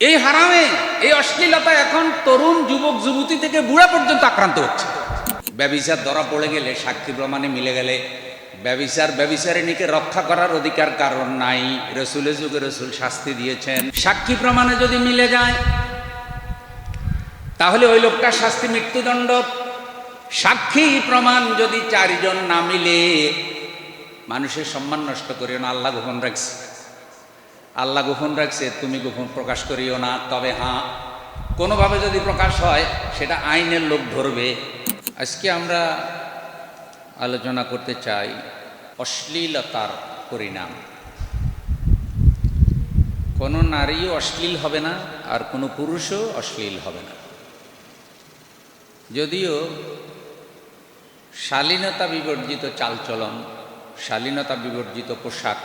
এই হারামে, এই অশ্লীলতা এখন তরুণ যুবক যুবতী থেকে বুড়া পর্যন্ত আক্রান্ত হচ্ছে। ব্যভিচার ধরা পড়ে গেলে, সাক্ষী প্রমাণে মিলে গেলে ব্যভিচারিণীকে রক্ষা করার অধিকার কারণ নাই। রসুলের যুগে রসুল শাস্তি দিয়েছেন। সাক্ষী প্রমাণে যদি মিলে যায় তাহলে ওই লোকটার শাস্তি মৃত্যুদণ্ড। সাক্ষী প্রমাণ যদি 4 জন না মিলে, মানুষের সম্মান নষ্ট করিও না। আল্লাহ গোপন রাখছে, আল্লাহ গোপন রাখছে, তুমি গোপন প্রকাশ করিও না। তবে হ্যাঁ, কোনোভাবে যদি প্রকাশ হয় সেটা আইনের লোক ধরবে। আজকে আমরা আলোচনা করতে চাই অশ্লীলতার পরিণাম। কোনো নারীও অশ্লীল হবে না, আর কোনো পুরুষও অশ্লীল হবে না। যদিও শালীনতা বিবর্জিত চালচলন, শালীনতা বিবর্জিত পোশাক,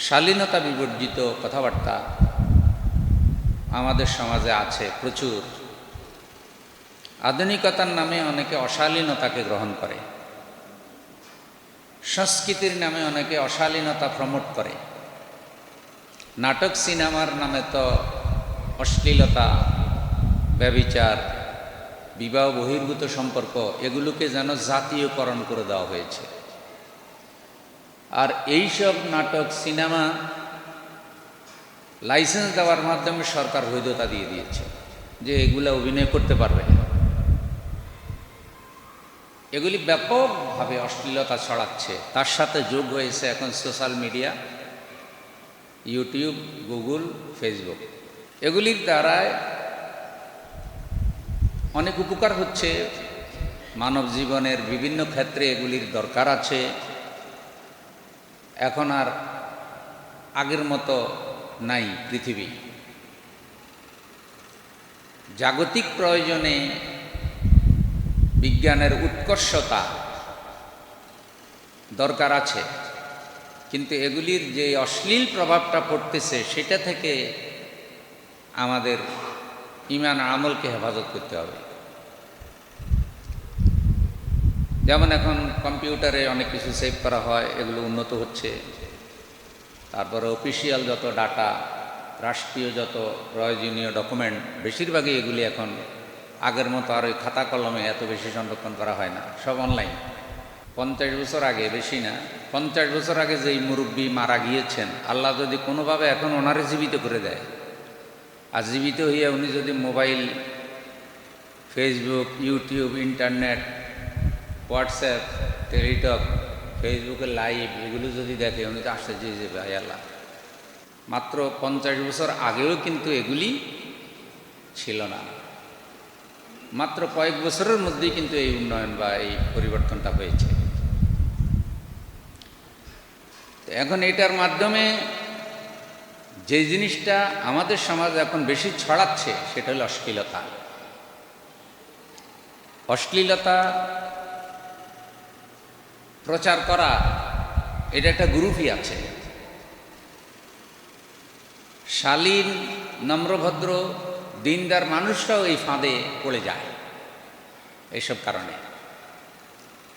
শালীনতা বিবর্জিত কথাবার্তা আমাদের সমাজে আছে প্রচুর। আধুনিকতার নামে অনেকে অশালীনতাকে গ্রহণ করে, সংস্কৃতির নামে অনেকে অশালীনতা প্রমোট করে। নাটক সিনেমার নামে তো অশ্লীলতা, ব্যভিচার, বিবাহ বহির্ভূত সম্পর্ক, এগুলোকে যেন জাতীয়করণ করে দেওয়া হয়েছে। আর এইসব নাটক সিনেমা লাইসেন্স দেওয়ার মাধ্যমে সরকার বৈধতা দিয়ে দিয়েছে যে এগুলো অভিনয় করতে পারবে। এগুলি ব্যাপকভাবে অশ্লীলতা ছড়াচ্ছে। তার সাথে যোগ হয়েছে এখন social media, YouTube, Google, Facebook. এগুলির দ্বারায় অনেক উপকার হচ্ছে মানব জীবনের বিভিন্ন ক্ষেত্রে, এগুলির দরকার আছে। এখন আর আগের মতো নাই পৃথিবী। জাগতিক প্রয়োজনে বিজ্ঞানের উৎকর্ষতা দরকার আছে, কিন্তু এগুলির যে অশ্লীল প্রভাবটা পড়তেছে সেটা থেকে আমাদের ঈমান আমলকে হেফাজত করতে হবে। যেমন এখন কম্পিউটারে অনেক কিছু সেভ করা হয়, এগুলো উন্নত হচ্ছে। তারপরে অফিসিয়াল যত ডাটা, রাষ্ট্রীয় যত প্রয়োজনীয় ডকুমেন্ট, বেশিরভাগই এগুলি এখন আগের মতো আর ওই খাতা কলমে এত বেশি সংরক্ষণ করা হয় না, সব অনলাইন। 50 বছর আগে, বেশি না, 50 বছর আগে যেই মুরব্বী মারা গিয়েছেন, আল্লাহ যদি কোনোভাবে এখন ওনারে জীবিত করে দেয়, আর জীবিত হইয়া উনি যদি mobile, Facebook, YouTube, internet, WhatsApp, Teletalk, ফেসবুকে লাইভ, এগুলো যদি দেখে, উনি তো আশ্চর্য হয়ে যাবে। হায় আল্লাহ, মাত্র 50 বছর আগেও কিন্তু এগুলি ছিল না। মাত্র কয়েক বছরের মধ্যেই কিন্তু এই উন্নয়ন বা এই পরিবর্তনটা হয়েছে। এখন এটার মাধ্যমে যে জিনিসটা আমাদের সমাজে এখন বেশি ছড়াচ্ছে সেটা হলো অশ্লীলতা। অশ্লীলতা প্রচার করা, এটা একটা গ্রুপই আছে। শালীন, নম্রভদ্র, দিনদার মানুষরাও এই ফাঁদে পড়ে যায় এইসব কারণে।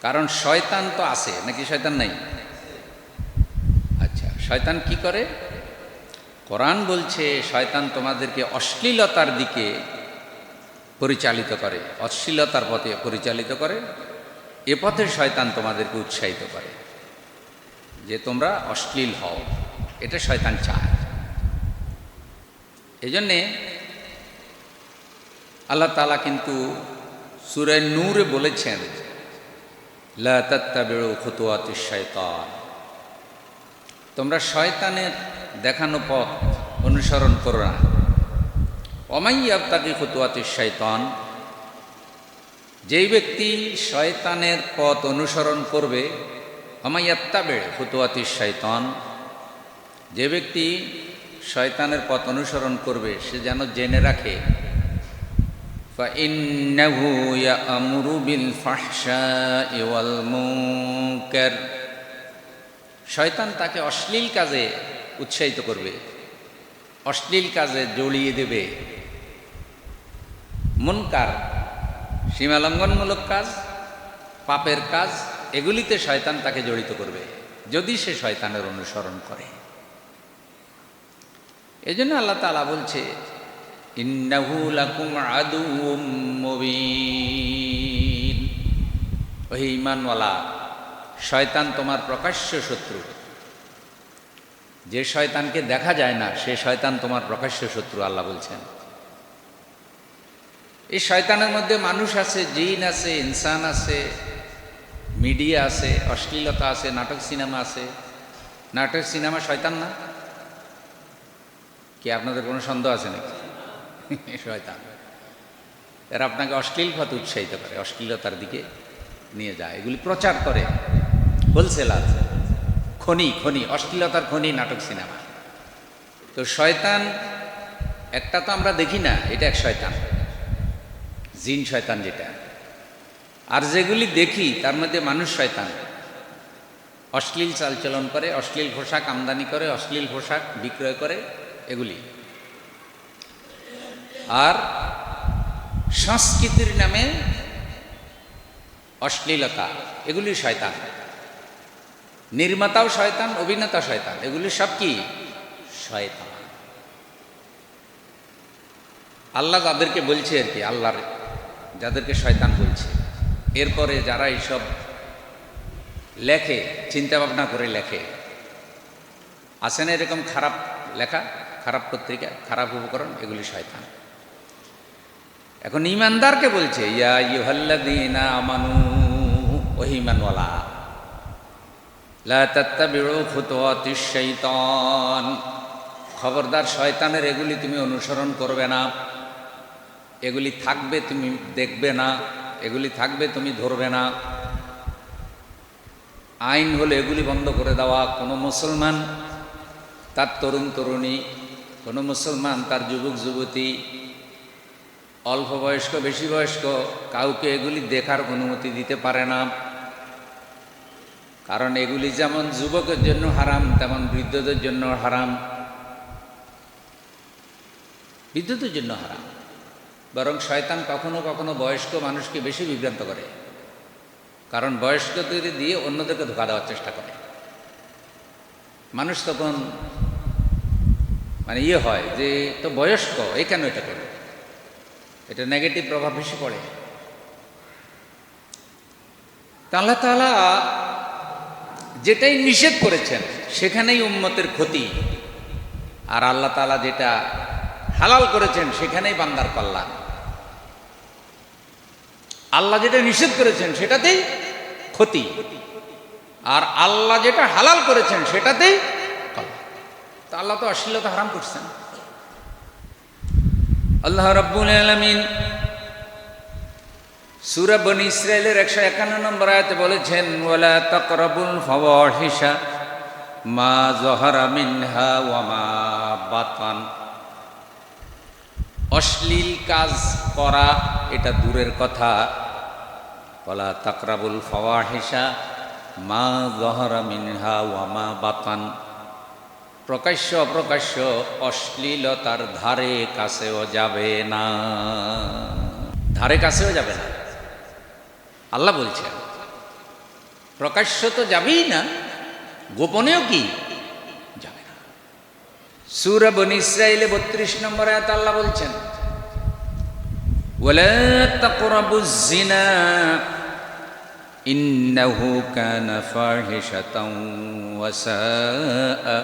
কারণ শয়তান তো আছে, নাকি শয়তান নাই? আচ্ছা, শয়তান কি করে? কোরআন বলছে শয়তান তোমাদেরকে অশ্লীলতার দিকে পরিচালিত করে, অশ্লীলতার পথে পরিচালিত করে। এ পথে শয়তান তোমাদেরকে উৎসাহিত করে যে তোমরা অশ্লীল হও, এটা শয়তান চায়। এই জন্যে আল্লাহ তাআলা কিন্তু সূরা নূরে বলেছেন, লা তাত্তাবিউ খুতুওয়াতিশ শাইতান, তোমরা শয়তানের দেখানো পথ অনুসরণ করো না। ওয়া ইয়াবতাগি খুতুওয়াতিশ শাইতান, যেই ব্যক্তি শয়তানের পথ অনুসরণ করবে, ওয়া ইয়াত্তাবি খুতুওয়াতিশ শাইতান, যে ব্যক্তি শয়তানের পথ অনুসরণ করবে সে যেন জেনে রাখে, فَإِنَّهُ يَأْمُرُ بِالْفَحْشَاءِ وَالْمُنكَرِ, শয়তান তাকে অশ্লীল কাজে উৎসাহিত করবে, অশ্লীল কাজে জড়িয়ে দেবে। মুনকার, সীমালঙ্ঘনমূলক কাজ, পাপের কাজ, এগুলিতে শয়তান তাকে জড়িত করবে যদি সে শয়তানের অনুসরণ করে। এই জন্য আল্লাহ তাআলা বলছে ইন্নাহু লাকুম আদুউম মুবিন, ওহে ঈমানওয়ালা, শয়তান তোমার প্রকাশ্য শত্রু। যে শয়তানকে দেখা যায় না সে শয়তান তোমার প্রকাশ্য শত্রু, আল্লাহ বলছেন। এই শয়তানের মধ্যে মানুষ আছে, জিন আছে, ইনসান আছে, মিডিয়া আছে, অশ্লীলতা আছে, নাটক সিনেমা আছে। নাটক সিনেমা শয়তান না? কি আপনাদের কোনো সন্দেহ আছে নাকি? শয়তান। এরা আপনাকে অশ্লীল পথে উৎসাহিত করে, অশ্লীলতার দিকে নিয়ে যায়, এগুলি প্রচার করে। হোলসেলার, খনি খনি, অশ্লীলতার খনি নাটক সিনেমা। তো শয়তান একটা তো আমরা দেখি না, এটা এক শয়তান, জিন শয়তান যেটা। আর যেগুলি দেখি তার মধ্যে মানুষ শয়তান, অশ্লীল চালচলন করে, অশ্লীল পোশাক আমদানি করে, অশ্লীল পোশাক বিক্রয় করে, এগুলি। আর সংস্কৃতির নামে অশ্লীলতা, এগুলি শয়তান। নির্মাতাও শয়তান, অভিনেতা শয়তান, এগুলি সব কি শয়তান। আল্লাহ যাদেরকে বলছে আর কি, আল্লাহর যাদেরকে শয়তান বলছে, এরপরে যারা এইসব লেখে, চিন্তা ভাবনা করে লেখে, আছে না এরকম খারাপ লেখা, খারাপ পত্রিকা, খারাপ উপকরণ, এগুলি শয়তান। এখন ঈমানদারকে বলছে ইয়া আইয়ুহাল্লাযীনা আমানু, ওহে ঈমানওয়ালা, লা তাত্তাবিউ খুতুওয়াতিশ শাইতান, খবরদার শয়তানের এগুলি তুমি অনুসরণ করবে না, এগুলি থাকবে তুমি দেখবে না, এগুলি থাকবে তুমি ধরবে না। আইন হলো এগুলি বন্ধ করে দেওয়া। কোনো মুসলমান তার তরুণ তরুণী, কোনো মুসলমান তার যুবক যুবতী, অল্প বয়স্ক বেশি বয়স্ক, কাউকে এগুলি দেখার অনুমতি দিতে পারে না। কারণ এগুলি যেমন যুবকের জন্য হারাম, তেমন বৃদ্ধদের জন্য হারাম, বৃদ্ধদের জন্য হারাম। বরং শয়তান কখনো কখনো বয়স্ক মানুষকে বেশি বিভ্রান্ত করে, কারণ বয়স্কদের দিয়ে অন্যদেরকে ধোঁকা দেওয়ার চেষ্টা করে। মানুষ তখন মানে হয় যে তো বয়স্ক, এই কেন এটা করে, এটা নেগেটিভ প্রভাব বেশি পড়ে। আল্লাহ তাআলা যেটাই নিষেধ করেছেন সেখানেই উম্মতের ক্ষতি, আর আল্লাহ তাআলা যেটা হালাল করেছেন সেখানেই বান্দার কল্যাণ। আল্লাহ যেটা নিষেধ করেছেন সেটাতেই ক্ষতি, আর আল্লাহ যেটা হালাল করেছেন সেটাতেই কল্যাণ। তো আল্লাহ তো অশ্লীলতা হারাম করছেন। আল্লাহ রাব্বুল আলামিন সূরা বনী ইসরাঈলের 151 নম্বর আয়াতে বলেছেন ওয়ালা তাকরাবুল ফাওয়াহিশা মা যাহারা মিনহা ওয়া মা বাতান, অশ্লীল কাজ করা এটা দূরের কথা, ওয়ালা তাকরাবুল ফাওয়াহিশা মা যাহারা মিনহা ওয়া মা বাতান, প্রকাশ্য অপ্রকাশ্য অশ্লীলতার ধারে কাছেও যাবে না, ধারে কাছেও যাবে না। আল্লাহ বলছেন প্রকাশ্য তো যাবেই না, গোপনেও কি যাবে না। সূরা বনী ইসরাঈলে 32 নম্বর আয়াতে আল্লাহ বলছেন ওয়ালা তাকরাবুজ জিনা ইন্নাহু কানা ফাহিশাতাও ওয়া সাআ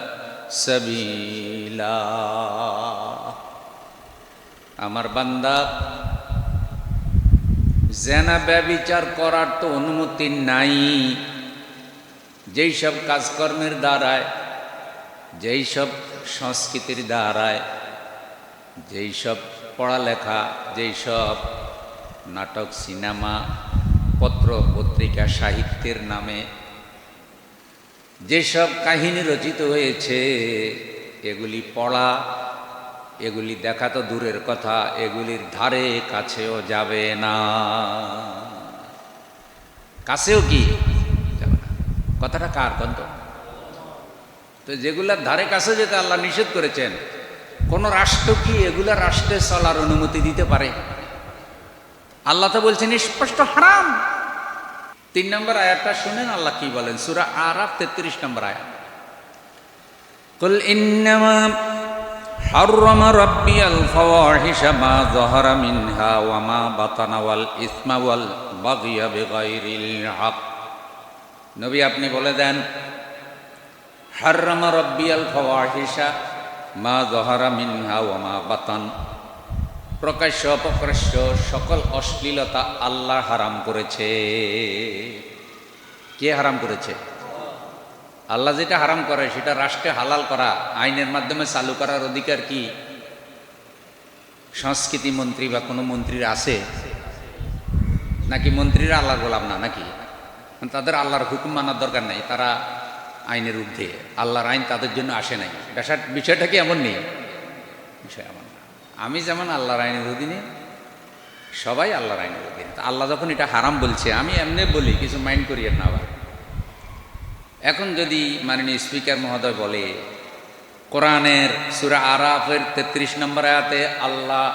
সাবিলা। আমার বান্দা, জেনা ব্যভিচার করার তো অনুমতি নাই। যেই সব কাজকর্মের দ্বারায়, যেই সব সংস্কৃতির দ্বারায়, যেই সব পড়ালেখা, যেই সব নাটক সিনেমা পত্র পত্রিকা সাহিত্যের নামে যেসব কাহিনী রচিত হয়েছে, এগুলি পড়া, এগুলি দেখা তো দূরের কথা, এগুলির ধারে কাছেও যাবে না, কাছেও কি যাবে না। কথাটা কার কন্ত? তো যেগুলার ধারে কাছে যেতে আল্লাহ নিষেধ করেছেন, কোন রাষ্ট্র কি এগুলা রাষ্ট্রে চলার অনুমতি দিতে পারে? আল্লাহ তো বলছেন স্পষ্ট হারাম। 3 নম্বর আয়াতটা শুনেন আল্লাহ কি বলেন, সূরা আরাফ 33 নম্বর আয়াত। কুল ইন্নামা হাররামা রাব্বিয়াল ফাওয়াহিশা মা যাহারা মিনহা ওয়া মা বাতানা ওয়াল ইসমা ওয়াল বাগিয়া বিগাইরিল হক। নবী আপনি বলে দেন, হাররামা রাব্বিয়াল ফাওয়াহিশা মা যাহারা মিনহা ওয়া মা বাতান, প্রকাশ্য অপ্রকাশ্য সকল অশ্লীলতা আল্লাহ হারাম করেছে। কে হারাম করেছে? আল্লাহ যেটা হারাম করে সেটা রাষ্ট্রে হালাল করা, আইনের মাধ্যমে চালু করার অধিকার কি সংস্কৃতি মন্ত্রী বা কোনো মন্ত্রীর আছে? নাকি মন্ত্রীরা আল্লাহর গোলাম না? নাকি তাদের আল্লাহর হুকুম মানার দরকার নাই, তারা আইনের ঊর্ধ্বে, আল্লাহর আইন তাদের জন্য আসে নাই? বিষয়টা কি এমন নেই? বিষয় এমন না। আমি যেমন আল্লাহর আইনের অধীনে, সবাই আল্লাহর আইনের অধীনে। আল্লাহ যখন এটা হারাম বলছে, আমি এমনি বলি, কিছু মাইন্ড করিয়েন না আবার। এখন যদি মাননীয় স্পিকার মহোদয় বলে কোরআনের সূরা আরাফের 33 নম্বর আয়াতে আল্লাহ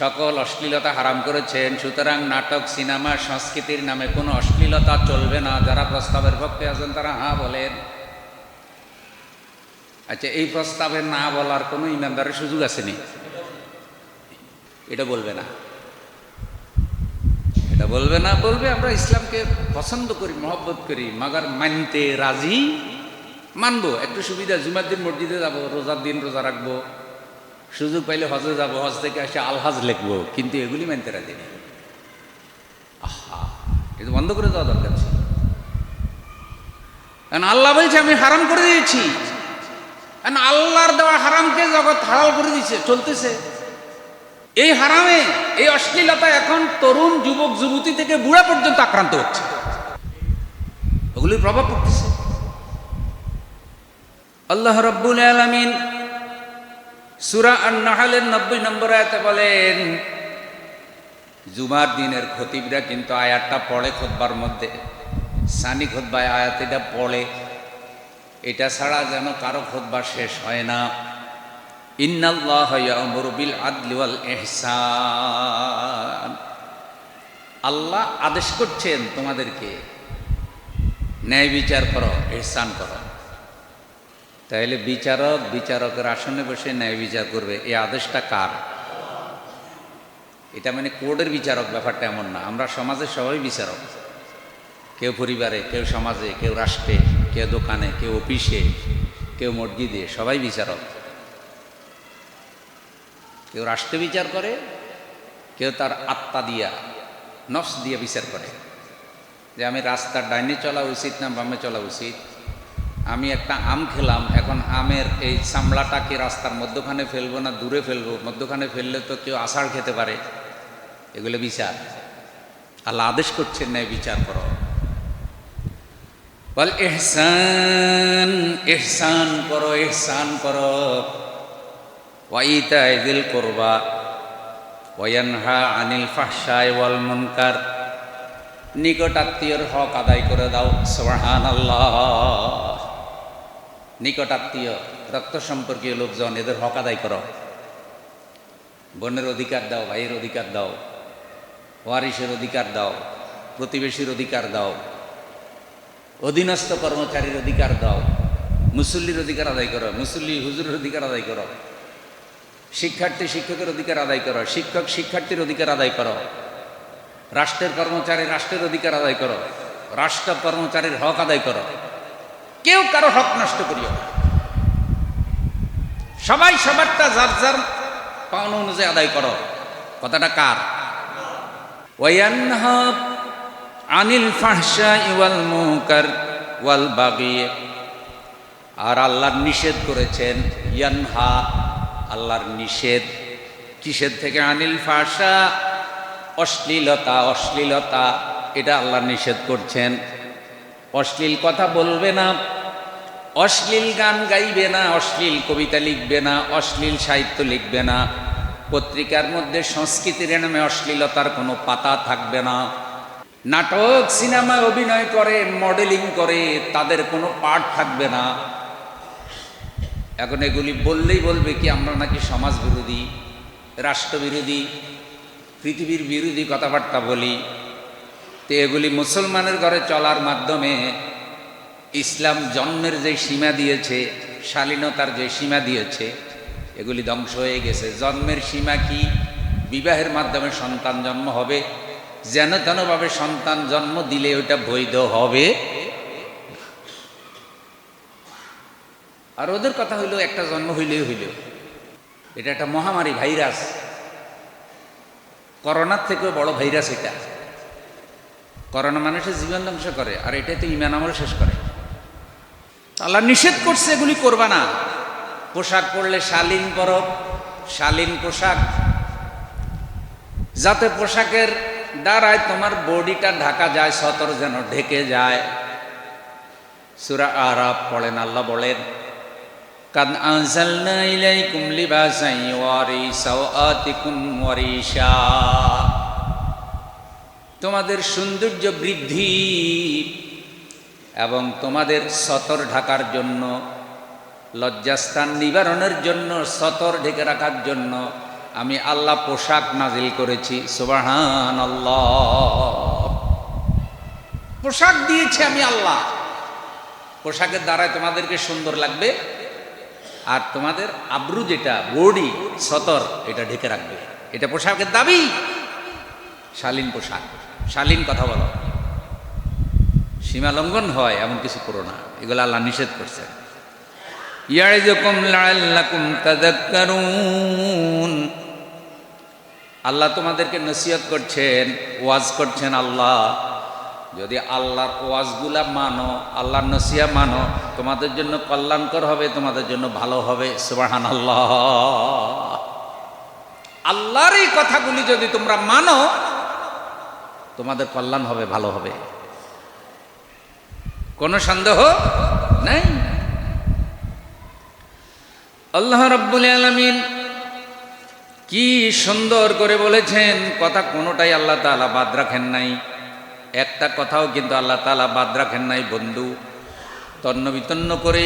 সকল অশ্লীলতা হারাম করেছেন, সুতরাং নাটক, সিনেমা, সংস্কৃতির নামে কোনো অশ্লীলতা চলবে না, যারা প্রস্তাবের পক্ষে আছেন তারা হ্যাঁ বলেন। আচ্ছা, এই প্রস্তাবে না বলার কোনো ইমানদারের সুযোগ আসেনি? এটা বলবে না, এটা বলবে না। বলবে আমরা ইসলামকে পছন্দ করি, মহব্বত করি, মাগার মানতে রাজি, মানবো। একটু সুবিধা, জুমার দিন মসজিদে যাবো, রোজার দিন রোজা রাখবো, সুযোগ পাইলে হজে যাবো, হজ থেকে এসে আলহাজ লিখবো, কিন্তু এগুলি মানতে রাজি নেই। আহা, এটা বন্ধ করে দেওয়া দরকার ছিল। কারণ আল্লাহ বলছে আমি হারাম করে দিয়েছি, কারণ আল্লাহর দেওয়া হারামকে জগৎ হালাল করে দিয়েছে, চলতেছে। এই হারামে, এই অশ্লীলতা এখন তরুণ যুবক যুবতী থেকে বুড়া পর্যন্ত আক্রান্ত হচ্ছে, ওগুলির প্রভাব পড়তেছে। আল্লাহ রাব্বুল আলামিন সূরা আন-নাহলের 90 নম্বর আয়াতে বলেন, জুমার দিনের খতিবরা কিন্তু আয়াতটা পড়ে খুতবার মধ্যে, সানি খুতবায় আয়াত এটা পড়ে, এটা ছাড়া যেন কারো খুতবা শেষ হয় না। ইন্নাল্লাহা ইয়া'মুরু বিল আদলি ওয়াল ইহসান, আল্লাহ আদেশ করছেন তোমাদেরকে ন্যায় বিচার করো, ইহসান করো। তাহলে বিচারক বিচারকের আসনে বসে ন্যায় বিচার করবে, এই আদেশটা কার? এটা মানে কোর্টের বিচারক, ব্যাপারটা এমন না। আমরা সমাজে সবাই বিচারক, কেউ পরিবারে, কেউ সমাজে, কেউ রাষ্ট্রে, কেউ দোকানে, কেউ অফিসে, কেউ মসজিদে, সবাই বিচারক। কেউ রাষ্ট্রে বিচার করে, কেউ তার আত্মা দিয়া, নফস দিয়ে বিচার করে, যে আমি রাস্তার ডাইনে চলা উচিত না বামে চলা উচিত। আমি একটা আম খেলাম, এখন আমের এই চামড়াটাকে রাস্তার মধ্যখানে ফেলবো না দূরে ফেলবো? মধ্যখানে ফেললে তো কেউ আষাঢ় খেতে পারে। এগুলো বিচার। আল্লাহ আদেশ করছেন ন্যায় বিচার করো। বল ইহসান, ইহসান করো, ইহসান করো। ওয়াইতাই যিল কুরবা ওয়ায়ানহা আনিল ফাহশাই ওয়াল মুনকার, নিকটাত্মীয়র হক আদায় করে দাও। সুবহানাল্লাহ। নিকটাত্মীয়, রক্ত সম্পর্কীয় লোকজন, এদের হক আদায় করো। বোনের অধিকার দাও, ভাইয়ের অধিকার দাও, ওয়ারিসের অধিকার দাও, প্রতিবেশীর অধিকার দাও, অধীনস্থ কর্মচারীর অধিকার দাও, মুসল্লির অধিকার আদায় করো, মুসল্লি হুজুরের অধিকার আদায় করো, শিক্ষার্থী শিক্ষকের অধিকার আদায় করো, শিক্ষক শিক্ষার্থীর অধিকার আদায় করো, রাষ্ট্রের কর্মচারী রাষ্ট্রের অধিকার আদায় করো, রাষ্ট্র কর্মচারীর হক আদায় করো। কেউ কারো হক নষ্ট করিও না। সবাই সবারটা যার যার পাওনা অনুযায়ী আদায় করো। কথাটা কার? ওয়ায়ানহা আনিল ফাহশাই ওয়াল মুনকার ওয়াল বাগি, আর আল্লাহ নিষেধ করেছেন। ইয়ানহা, আল্লাহর নিষেধ। কিসের থেকে? আনিল ফাহশা, অশ্লীলতা, অশ্লীলতা, এটা আল্লাহ নিষেধ করছেন। অশ্লীল কথা বলবে না, অশ্লীল গান গাইবে না, অশ্লীল কবিতা লিখবে না, অশ্লীল সাহিত্য লিখবে না, পত্রিকার মধ্যে সংস্কৃতির নামে অশ্লীলতার কোনো পাতা থাকবে না। নাটক সিনেমায় অভিনয় করে, মডেলিং করে, তাদের কোনো পাঠ থাকবে না। এখন এগুলি বললেই বলবে কি আমরা নাকি সমাজ বিরোধী, রাষ্ট্রবিরোধী, পৃথিবীর বিরোধী কথাবার্তা বলি। তো এগুলি মুসলমানের ঘরে চলার মাধ্যমে ইসলাম জন্মের যে সীমা দিয়েছে, শালীনতার যে সীমা দিয়েছে, এগুলি ধ্বংস হয়ে গেছে। জন্মের সীমা কি? বিবাহের মাধ্যমে সন্তান জন্ম হবে, যেন তেনভাবে সন্তান জন্ম দিলে ওইটা বৈধ হবে। আর ওদের কথা হইল একটা জন্ম হইলেই হইল। এটা একটা মহামারী ভাইরাস, করোনার থেকেও বড় ভাইরাস এটা। করোনা মানুষের জীবন ধ্বংস করে, আর এটাই তো ঈমান আমল শেষ করে। আল্লাহ নিষেধ করছে এগুলি করবা না। পোশাক পরলে শালীন পরো, শালীন পোশাক, যাতে পোশাকের দ্বারায় তোমার বডিটা ঢাকা যায়, সতর যেন ঢেকে যায়। সূরা আরাফ পড়েন, আল্লাহ বলেন কাদ আনজালনা ইলাইকুম লিবাসান ইউয়ারি সাওআতিকুম ওয়া রিশা, তোমাদের সৌন্দর্য বৃদ্ধি এবং তোমাদের সতর ঢাকার জন্য, লজ্জাস্থান নিবারণের জন্য, সতর ঢেকে রাখার জন্য আমি আল্লাহ পোশাক নাজিল করেছি। সুবহানাল্লাহ। পোশাক দিয়েছি আমি আল্লাহ। পোশাকের দ্বারাই তোমাদেরকে সুন্দর লাগবে, আর তোমাদের আব্রু যেটা বডি সতর এটা ঢেকে রাখবে। এটা পোশাকের দাবি। শালীন পোশাক, শালীন কথা বলো, সীমা লঙ্ঘন হয় এমন কিছু করো না, এগুলো আল্লাহ নিষেধ করছেন। ইয়াইযুকুম লাআল্লাকুম তাযাক্কারুন, আল্লাহ তোমাদেরকে নসিহত করছেন, ওয়াজ করছেন। আল্লাহ যদি আল্লাহর ওয়াজগুলা মানো, আল্লাহর নসিহত মানো, তোমাদের জন্য কল্যাণকর হবে, তোমাদের জন্য ভালো হবে। সুবহানাল্লাহ। আল্লাহর এই কথাগুলি যদি তোমরা মানো, তোমাদের কল্যাণ হবে, ভালো হবে, কোনো সন্দেহ নাই। আল্লাহ রাব্বুল আলামিন কি সুন্দর করে বলেছেন, কথা কোনোটাই আল্লাহ তাআলা বাদ রাখেন নাই, একটা কথাও কিন্তু আল্লাহ তাআলা বাদ রাখেন নাই। বন্ধু, তন্ন বিতন্ন করে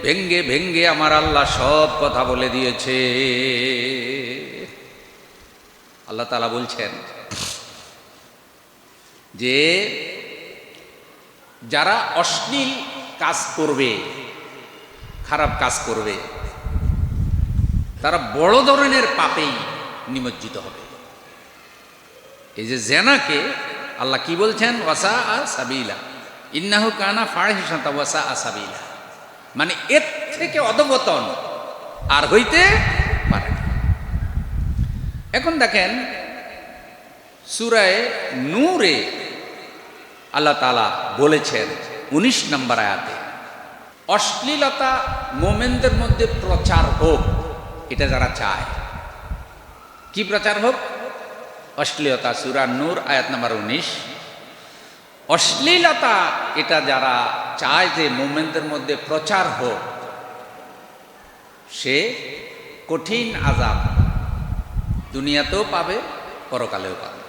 ভেঙ্গে ভেঙ্গে আমার আল্লাহ সব কথা বলে দিয়েছে। আল্লাহ তাআলা বলছেন যে যারা অশ্লীল কাজ করবে, খারাপ কাজ করবে, তারা বড় ধরনের পাপেই নিমজ্জিত হবে। এই যে জেনাকে আল্লাহ কি বলছেন, ওয়াসা সাবিলা, ইন্নাহু কানা ফাহিশাতা ওয়াসা সাবিলা, মানে এর থেকে অধঃপতন আর হইতে পারে না। এখন দেখেন সূরা নূরে আল্লাহ তাআলা বলেছেন 19 নম্বর আয়াতে, অশ্লীলতা মোমেনদের মধ্যে প্রচার হোক, এটা যারা চায়। কি প্রচার হোক? অশ্লীলতা। সূরা নূর আয়াত নাম্বার 19। অশ্লীলতা এটা যারা চায় যে মোমেনদের মধ্যে প্রচার হোক, সে কঠিন আযাব দুনিয়াতেও পাবে, পরকালেও পাবে।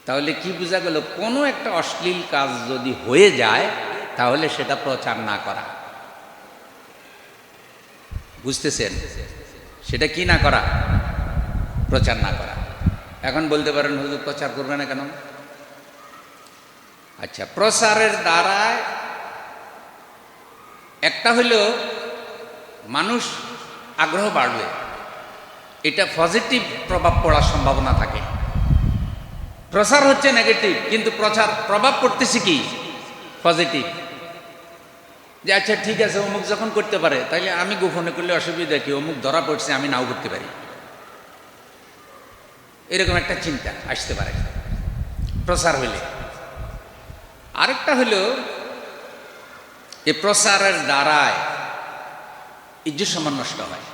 তাহলে কি বোঝা গেল? কোনো একটা অশ্লীল কাজ যদি হয়ে যায়, তাহলে সেটা প্রচার না করা। বুঝতেছেন? সেটা কি না করা? প্রচার না করা। এখন বলতে পারেন, হুজুর প্রচার করবে না কেন? আচ্ছা, প্রচারের দ্বারা একটা হইল মানুষ আগ্রহ বাড়বে, এটা পজিটিভ প্রভাব পড়ার সম্ভাবনা থাকে। প্রচার হচ্ছে নেগেটিভ, কিন্তু প্রভাব পড়তেছে কি? পজিটিভ। যে আচ্ছা ঠিক আছে, অমুক যখন করতে পারে, তাইলে আমি গোপনে করলে অসুবিধা কি? অমুক ধরা পড়ছে, আমি নাও করতে পারি, এরকম একটা চিন্তা আসতে পারে প্রচার হইলে। আরেকটা হইল এই প্রচারের দ্বারায় ইজ্জত সম্মান নষ্ট হয়।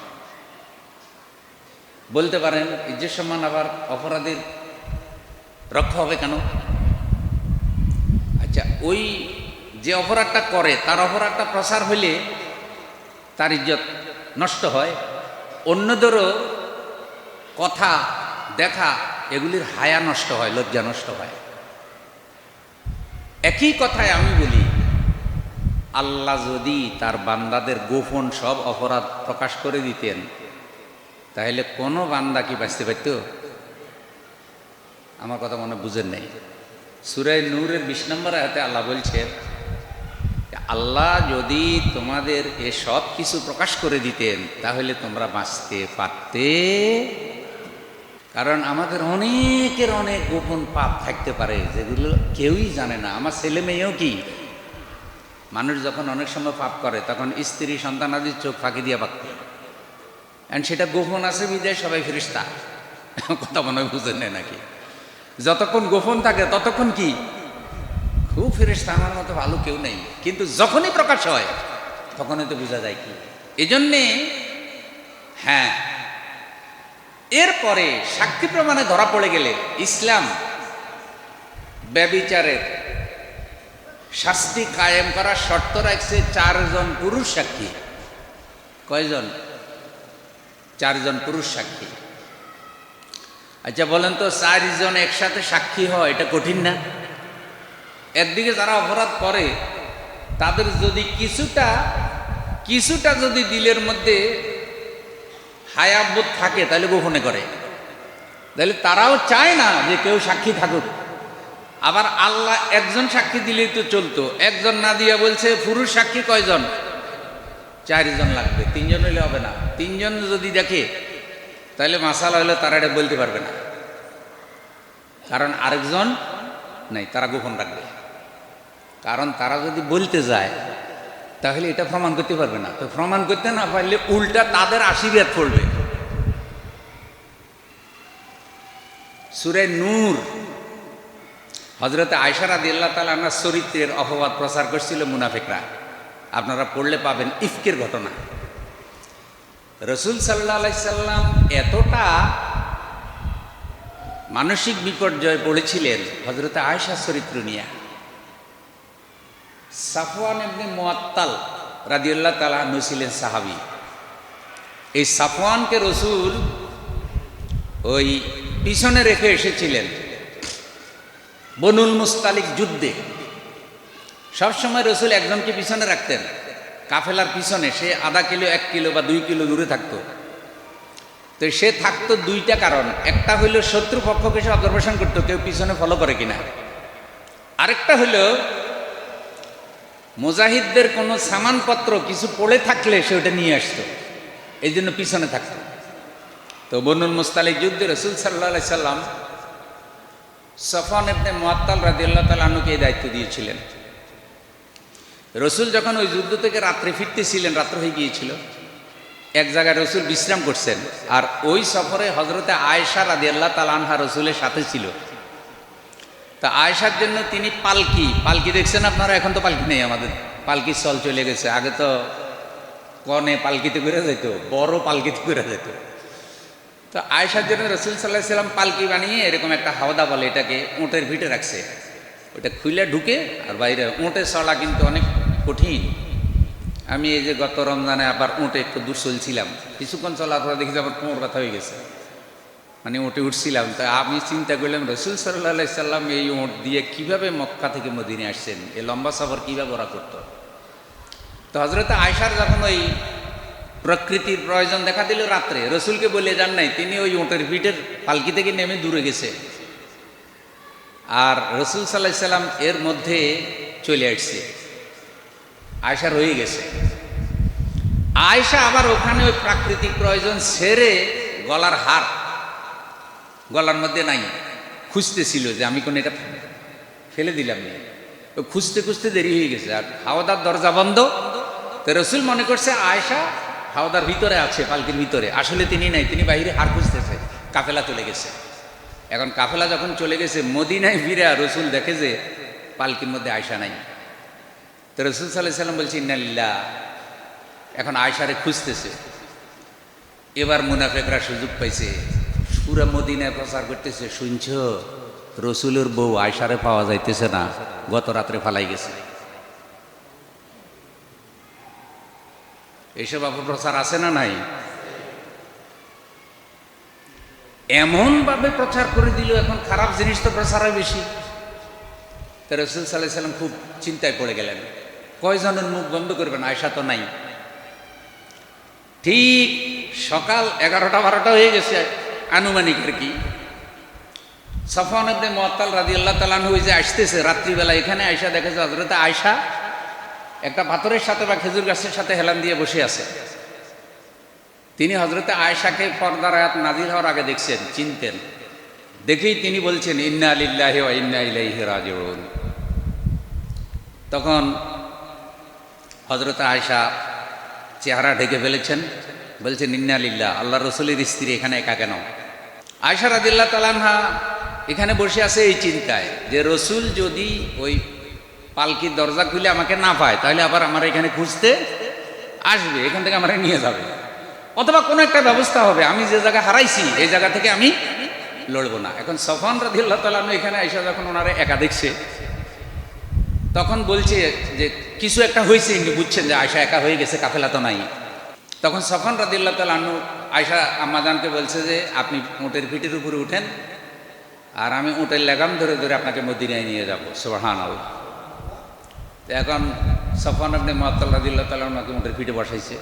বলতে পারেন ইজ্জত সম্মান আবার অপরাধীর রক্ষা হবে কেন? আচ্ছা, ওই যে অপরাধটা করে তার অপরাধটা প্রচার হইলে তার ইজ্জত নষ্ট হয়, অন্যদেরও কথা দেখা এগুলির হায়া নষ্ট হয়, লজ্জা নষ্ট হয়। একই কথায় আমি বলি, আল্লাহ যদি তার বান্দাদের গোপন সব অপরাধ প্রকাশ করে দিতেন, তাহলে কোনো বান্দা কি বাঁচতে পারত? আমার কথা মনে বুঝেন নাই। সূরা নূরের 20 নম্বর আয়াতে আল্লাহ বলছেন, আল্লাহ যদি তোমাদের এ সব কিছু প্রকাশ করে দিতেন তাহলে তোমরা বাঁচতে পারতে। কারণ আমাদের অনেকের অনেক গোপন পাপ থাকতে পারে যেগুলো কেউই জানে না। আমার ছেলে মেয়েও কি, মানুষ যখন অনেক সময় পাপ করে তখন স্ত্রী সন্তানাদির চোখ ফাঁকি দিয়ে পাক করে, অ্যান্ড সেটা গোপন আছে বিদায় সবাই ফেরেশতা। কথা মনে হয় বুঝেন না নাকি? যতক্ষণ গোপন থাকে ততক্ষণ কি খুব ফেরেশতা, আমার মতো ভালো কেউ নেই। কিন্তু যখনই প্রকাশ হয় তখনই তো বোঝা যায় কি। এজন্যে হ্যাঁ, এরপরে সাক্ষী প্রমাণে ধরা পড়ে গেলে ইসলাম ব্যভিচারের শাস্তি কায়েম করার শর্ত রাখছে 4 জন পুরুষ সাক্ষী। কয়জন? 4 জন পুরুষ সাক্ষী। আচ্ছা বলেন তো, 4 জন একসাথে সাক্ষী হয় এটা কঠিন না? একদিকে যারা অপরাধ করে তাদের যদি কিছুটা যদি দিলের মধ্যে হায়াবোধ থাকে তাহলে গোপনে করে, তাহলে তারাও চায় না যে কেউ সাক্ষী থাকুক। আবার আল্লাহ একজন সাক্ষী দিলেই তো চলতো, একজন না দিয়া বলছে পুরুষ সাক্ষী কয়জন? 4 জন লাগবে, 3 জন হইলে হবে না। 3 জন যদি দেখে তাহলে মাসালা হইলে তারা এটা বলতে পারবে না, কারণ আরেকজন নাই, তারা গোপন রাখবে। কারণ তারা যদি বলতে যায় তাহলে এটা প্রমাণ করতে পারবে না, তো প্রমাণ করতে না পারলে উল্টা তাদের আশীর্বাদ পড়বে। সূরা নূর হযরত আয়েশা রাদিয়াল্লাহু তাআলা আনহার চরিত্রের অপবাদ প্রচার করছিল মুনাফিকরা। আপনারা পড়লে পাবেন ইফকের ঘটনা। রাসূল সাল্লাল্লাহু আলাইহি সাল্লাম এতটা মানসিক বিপর্যয় পড়েছিলেন হযরত আয়েশার চরিত্র নিয়ে। সাফওয়ান ইবনে মুআত্তাল রাদিয়াল্লাহু তাআলা আনহু ছিলেন সাহাবী। এই সাফওয়ানকে রাসূল ওই পিছনে রেখে এসেছিলেন বনুল মুস্তালিক যুদ্ধে। সবসময় রাসূল একজনকে পিছনে রাখতেন কাফেলার পিছনে, সে আধা কিলো 1 কিলো বা 2 কিলো দূরে থাকতো। তো সে থাকতো 2টা কারণ, একটা হইল শত্রু পক্ষকে সে অবজারভেশন করতো কেউ পিছনে ফলো করে কিনা, আরেকটা হইল মুজাহিদদের কোনো সামানপত্র কিছু পড়ে থাকলে সে ওটা নিয়ে আসতো, এই জন্য পিছনে থাকতো। তো বনুল মুস্তালিক যুদ্ধে রাসূল সাল্লাল্লাহু আলাইহি সাল্লাম সাফওয়ান ইবনে মুআত্তাল রাদিয়াল্লাহু তাআলা আনহুকে এই দায়িত্ব দিয়েছিলেন। রাসূল যখন ওই যুদ্ধ থেকে রাত্রে ফিরতেছিলেন, রাত্র হয়ে গিয়েছিল, এক জায়গায় রাসূল বিশ্রাম করছেন, আর ওই সফরে হযরতে আয়েশা রাদিয়াল্লাহু তাআলা আনহা রাসূলের সাথে ছিল। তা আয়েশার জন্য তিনি পালকি দেখছেন আপনারা, এখন তো পালকি নেই, আমাদের পালকির চল চলে গেছে। আগে তো কনে পালকিতে করে যেত, বড় পালকিতে করে যেত। তো আয়েশার জন্য রাসূল সাল্লাল্লাহু আলাইহি সাল্লাম পালকি বানিয়ে এরকম একটা হাওদা বলে এটাকে, উটের ভিটে রাখছে। ওটা খুলে ঢুকে আর বাইরে উটের চলা কিন্তু অনেক কঠিন। আমি এই যে গত রমজানে আবার উটে একটু দূর চলছিলাম, কিছুক্ষণ চলার পরে দেখি যে আমার কোমর ব্যথা হয়ে গেছে, মানে উঠে উঠছিলাম। তা আমি চিন্তা করলাম রাসূল সাল্লাল্লাহু আলাইহি সাল্লাম এই উট দিয়ে কিভাবে মক্কা থেকে মদিনে আসছেন, এই লম্বা সফর কিভাবে ওরা করতো। তো হযরত আয়েশার যখন ওই প্রকৃতির প্রয়োজন দেখা দিল রাত্রে, রাসূলকে বলে যান নাই, তিনি ওই উটের পিঠের পালকি থেকে নেমে দূরে গেছে, আর রাসূল সাল্লাল্লাহু আলাইহি সাল্লাম এর মধ্যে চলে আসছে, আয়েশা রয়ে গেছে। আয়েশা আবার ওখানে ওই প্রাকৃতিক প্রয়োজন সেরে গলার হার গলার মধ্যে নাই, খুঁজতেছিল যে আমি কোন এটা ফেলে দিলাম না, খুঁজতে খুঁজতে দেরি হয়ে গেছে, আর হাওদার দরজা বন্ধ। তো রাসূল মনে করছে আয়েশা হাওদার ভিতরে আছে, পালকির ভিতরে, আসলে তিনি নাই, তিনি বাইরে হার খুঁজতেছে, কাফেলা চলে গেছে। এখন কাফেলা যখন চলে গেছে মদিনায় ফিরে রাসূল দেখে যে পালকির মধ্যে আয়েশা নাই। তো রাসূল সাল্লাল্লাহু আলাইহি সাল্লাম বলছে ইন্না লিল্লাহ, এখন আয়েশারে খুঁজতেছে। এবার মুনাফিকরা সুযোগ পাইছে, পুরা মদিনায় প্রচার করতেছে, শুনছ রাসূলের বউ আয়েশারে পাওয়া যাইতেছে না, গত রাত্রে ফালাই গেছে। এইসব অপপ্রচার আছে না নাই? এমন ভাবে প্রচার করে দিল, এখন খারাপ জিনিস তো প্রচার হয় বেশি। তো রাসূল সাল্লাল্লাহু আলাইহি সাল্লাম খুব চিন্তায় পড়ে গেলেন, কয়জনের মুখ বন্ধ করবেন, আয়েশা তো নাই। ঠিক সকাল 11টা-12টা হয়ে গেছে আনুমানিক আর কি। সাফওয়ান ইবনে মুআত্তাল রাদিয়াল্লাহু তাআলা আনহু যে আসতেছে রাত্রিবেলা, এখানে আয়েশা দেখেছে হযরত আয়েশা একটা পাথরের সাথে বা খেজুর গাছের সাথে হেলান দিয়ে বসে আছে। তিনি হজরতে আয়েশাকে পর্দার আয়াত নাজিল হওয়ার আগে দেখছেন, চিনতেন। দেখেই তিনি বলছেন ইন্না লিল্লাহি ওয়া ইন্না ইলাইহি রাজিউন। তখন হজরতে আয়েশা চেহারা ঢেকে ফেলেছেন, বলছেন ইন্না লিল্লাহ, আল্লাহ রসুলের স্ত্রী এখানে একা কেন? আয়েশা রাদিয়াল্লাহু তাআলা আনহা এখানে বসে আছে এই চিন্তায় যে রসুল যদি ওই পালকির দরজা খুলে আমাকে না পায় তাহলে আবার আমার এখানে খুঁজতে আসবে, এখান থেকে আমাকে নিয়ে যাবে, অথবা কোনো একটা ব্যবস্থা হবে, আমি যে জায়গা হারাইছি এই জায়গা থেকে আমি লড়বো না। এখন সফওয়ান রাদিয়াল্লাহু তাআলা আনহু এখানে আয়েশা যখন ওনারে একা দেখছে তখন বলছে যে কিছু একটা হয়েছে, বুঝছেন যে আয়েশা একা হয়ে গেছে, কাফেলা তো নাই। তখন সফওয়ান রাদিয়াল্লাহু তাআলা আনহু আয়েশা আম্মাজানকে বলছে যে আপনি উটের পিঠের উপরে উঠেন আর আমি উটের লাগাম ধরে ধরে আপনাকে মদিনায় নিয়ে যাব। সুবহানাল্লাহ। এখন সফওয়ান ইবনে মুআত্তাল রাদিয়াল্লাহু তাআলা আনহুকে উটের পিঠে বসাইছে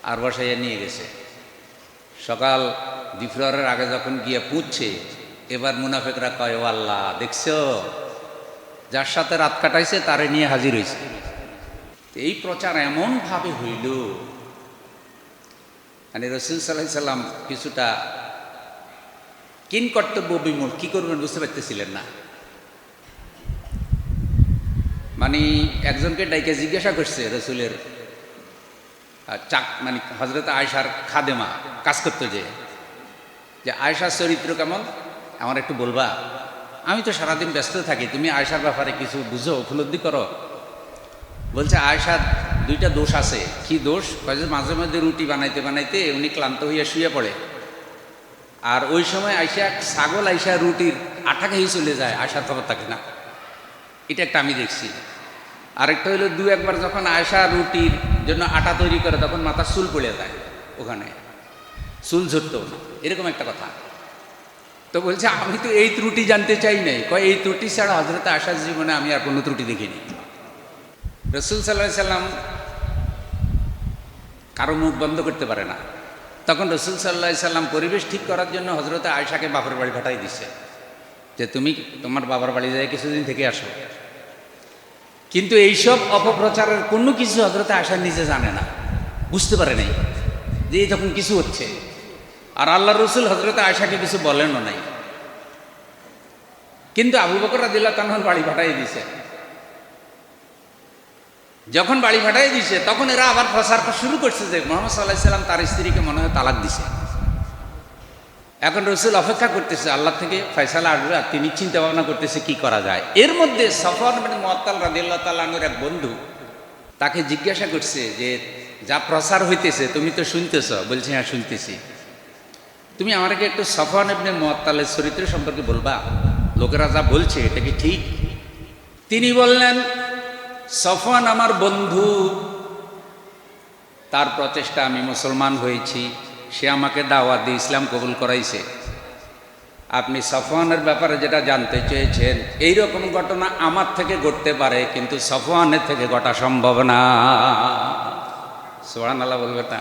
আর বসাইয়া নিয়ে গেছে। সকাল দ্বিপ্রহরের আগে যখন গিয়ে পুঁছছে, এবার মুনাফিকরা কয় ও আল্লাহ, দেখছো যার সাথে রাত কাটাইছে তারে নিয়ে হাজির হয়েছে। এই প্রচার এমনভাবে হইল মানে রাসূল সাল্লাল্লাহু আলাইহি সাল্লাম কিছুটা কিন কর্তব্য বিমূঢ়, কি করবেন বুঝতে পারতেছিলেন না। মানে একজনকে ডাইকে জিজ্ঞাসা করছে রসুলের মানে হজরত আয়েশার খাদেমা কাজ করতো যে আয়েশার চরিত্র কেমন আমার একটু বলবা, আমি তো সারাদিন ব্যস্ত থাকি, তুমি আয়েশার ব্যাপারে কিছু বুঝো, উপলব্ধি করো। বলছে আয়েশার দুইটা দোষ আছে। কি দোষ? মাঝে মাঝে রুটি বানাইতে বানাইতে উনি ক্লান্ত হইয়া শুয়ে পড়ে, আর ওই সময় আয়েশা ছাগল আয়েশা রুটির আটা খেয়ে চলে যায়, আয়েশার খবর থাকে না। এটা একটা আমি দেখছি। আরেকটা হইলো দু একবার যখন আয়েশা রুটির জন্য আটা তৈরি করে তখন মাথার চুল পড়ে যায়, ওখানে চুল ঝরতো না, এরকম একটা কথা। তো বলছে আমি তো এই ত্রুটি জানতে চাই নাই, কয় এই ত্রুটি ছাড়া হযরত আয়েশার জীবনে আমি আর কোনো ত্রুটি দেখিনি। রাসূল সাল্লাল্লাহু আলাইহি সাল্লাম কারো মুখ বন্ধ করতে পারে না। তখন রাসূল সাল্লাল্লাহু আলাইহি সাল্লাম পরিবেশ ঠিক করার জন্য হযরত আয়েশাকে বাপের বাড়ি পাঠাই দিচ্ছে যে তুমি তোমার বাবার বাড়ি যায় কিছুদিন থেকে আসো। কিন্তু এইসব অপপ্রচারের কোনো কিছু হযরত আয়েশা নিজে জানে না, বুঝতে পারে নাই যে এই তখন কিছু হচ্ছে। আর আল্লাহ রসুল হযরত আয়েশাকে কিছু বলেনও নাই, কিন্তু আবু বকর রাদিয়াল্লাহু তাআলা বাড়ি পাঠাই দিছে। যখন বাড়ি পাঠাই দিছে তখন এরা আবার প্রচার শুরু করছে যে মুহাম্মদ সাল্লাল্লাহু আলাইহি সাল্লাম তার স্ত্রীকে মনে হয় তালাক দিছে। এখন রসুল অপেক্ষা করতেছে আল্লাহ থেকে ফয়সালা আসবে, আর তিনি চিন্তা ভাবনা করতেছে কি করা যায়। এর মধ্যে সফওয়ান ইবনে মুআত্তাল রাদিয়াল্লাহু তাআলা আনহুর এক বন্ধু তাকে জিজ্ঞাসা করছে যে যা প্রচার হইতেছে তুমি তো শুনতেছ? বলছে হ্যাঁ শুনতেছি। তুমি আমাকে একটু সফওয়ান ইবনে মুআত্তালের চরিত্র সম্পর্কে বলবা, লোকেরা যা বলছে এটা কি ঠিক? তিনি বললেন সফওয়ান আমার বন্ধু, তার প্রচেষ্টা আমি মুসলমান হয়েছি, সে আমাকে দাওয়াত দিয়ে ইসলাম কবুল করাইছে। আপনি সফওয়ানের ব্যাপারে যেটা জানতে চেয়েছেন এই রকম ঘটনা আমার থেকে ঘটতে পারে, কিন্তু সফওয়ানের থেকে ঘটা সম্ভব না। সুবহানাল্লাহ বলবে না?